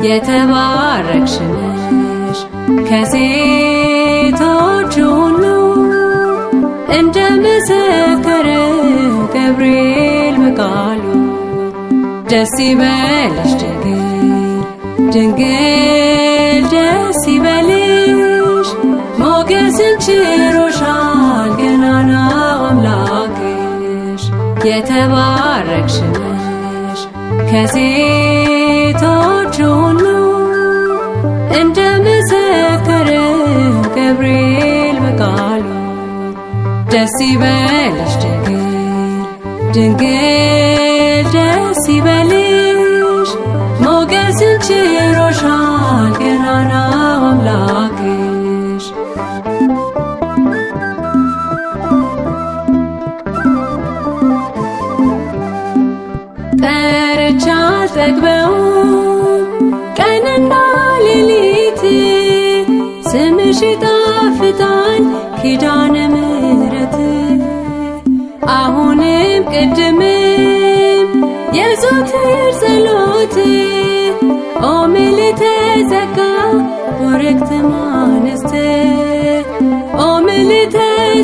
የተባረክሽ ነሽ ከሴቶች ሁሉ እንደመሰከረው ገብርኤል በቃሉ ደስ ይበልሽ ድንግል ደስ ይበልሽ ሞገስን ችሮሻል ገናናው አምላክሽ የተባረክሽ ነሽ ከሴቶች ሁሉ እንደመሰከረው ገብርኤል በቃሉ ደስ ይበልሽ ድንግል ደስ ይበልሽ ሞገስን ችሮሻል ገናናው አምላክሽ ጠርቻ አልጠግበውም ቀንና ሌሊት ስምሽ ይጣፍጣል ኪዳነ ምሕረት አሁንም ቅድምም የዘወትር ጸሎት ኦ ምልዕተ ጸጋ ቡርክት እምአንስት ኦ ምልዕተ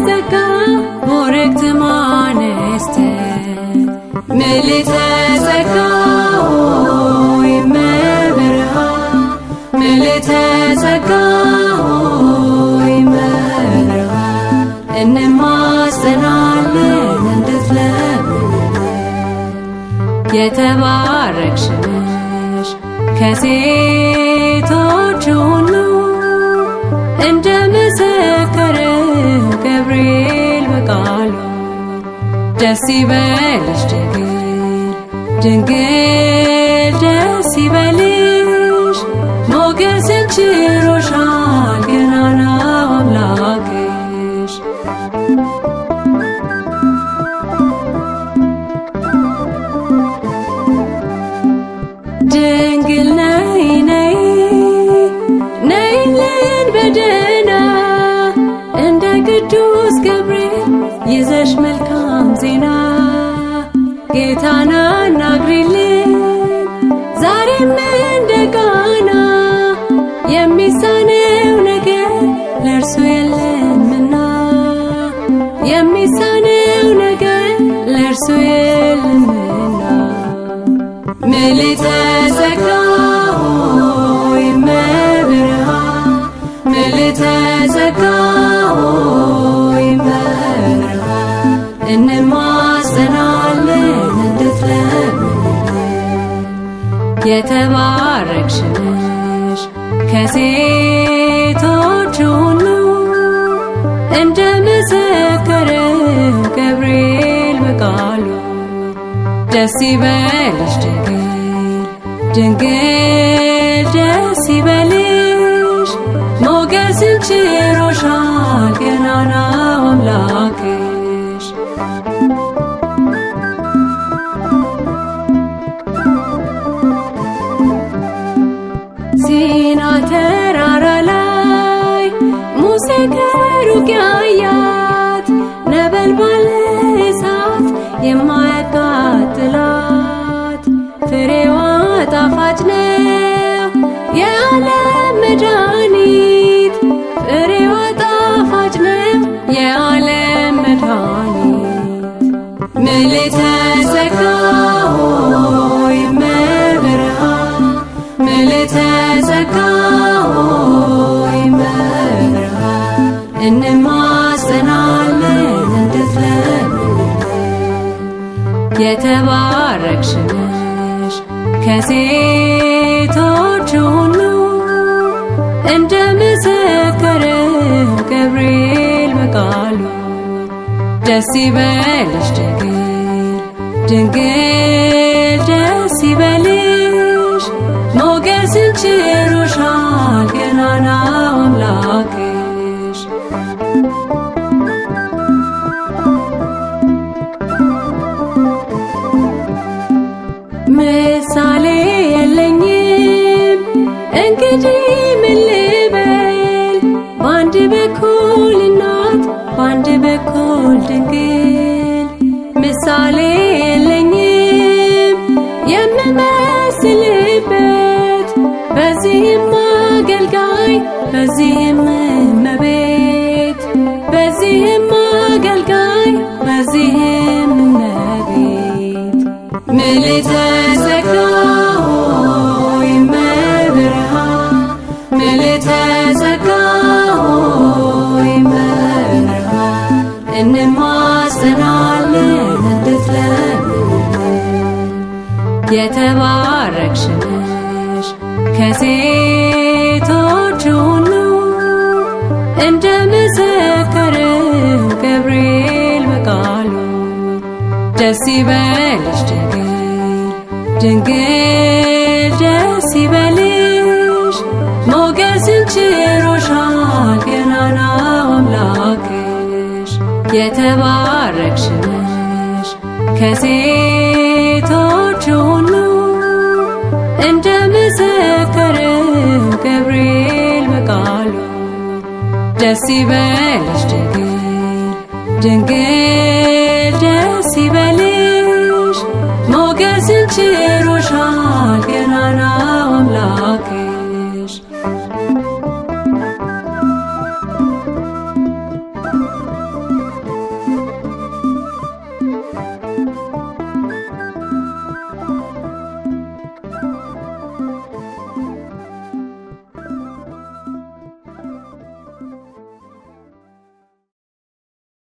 ጸጋ ቡርክት እምአንስት ምልዕተ ጸጋ ሆይ እመብርሃን ምልዕተ ጸጋ ሆይ እመብርሃን እንማጸናለን እንድትለምኝልን የተባረክሽ ነሽ ከሴቶች ሁሉ እንደመሰከረው ገብርኤል በቃሉ ደስ ይበልሽ ድንግል ደስ ይበልሽ ሞገስን ችሮሻል ገናናው አምላክሽ ድንግል ነይ ነይ ነይልን በደህና እንደ ቅዱስ ገብርኤል ይዘሽ መልካም ዜና ጌታን አናግሪልን ዛሬም እንደ ቃና የሚሳነው ነገር ለእርሱ የለምና የሚሳነው ነገር ለእርሱ የለምና ምልዕተ ጸጋ ሆይ እመብርሃን ምልዕተ ጸጋ ሆይ እመብርሃን እንማጸናለን እንድትለምኝልን የተባረክሽ ነሽ ከሴቶች ሁሉ እንደመሰከረው ገብርኤል በቃሉ ደስ ይበልሽ ድንግል ደስ ይበልሽ ሞገስን ችሮሻል ገናናው አምላክሽ ሲና ተራራ ላይ ሙሴ ከሩቅ ያያት ነበልባል እሳት የማያቃጥላት ፍሬዋ ጣፋጭ ነው የዓለም መድኃኒት ፍሬዋ ጣፋጭ ነው የዓለም መድኃኒት ምልዕተ ጸጋ ሆይ እመብርሃን ምልዕተ ጸጋ ሆይ እመብርሃን እንማጸናለን እንድትለምኝልን የተባረክሽ ነሽ ከሴቶች ሁሉ እንደመሰከረው ገብርኤል በቃሉ ደስ ይበልሽ ድንግል ደስ ይበልሽ ሞገስን ችሮሻል ገናናው አምላክሽ ምሳሌ የለኝም እንግዲህ ምን ልበል በአንድ በኩል እናት በአንድ በኩል ድንግል ምሳሌ የለኝም የምመስልበት በዚህም አገልጋይ በዚህም እመቤት በዚህም አገልጋይ በዚህም እመቤት ምልዕተ ጸጋ ሆይ እመብርሃን ምልዕተ ጸጋ ሆይ እመብርሃን እንማጸናለን እንድትለምንልን የተባረክሽ ነሽ ከሴቶች ሁሉ እንደ መሰከረው ገብርኤል በቃሉ ደስ ይበልሽ ድንግል ደስ ይበልሽ ሞገስን ችሮሻል ገናናው አምላክሽ የተባረክሽ ነሽ ከሴቶች ሁሉ እንደ መሰከረው ገብርኤል በቃሉ ደስ ይበልሽ ድንግል ደስ ይበልሽ ሞገስን ችሮሻል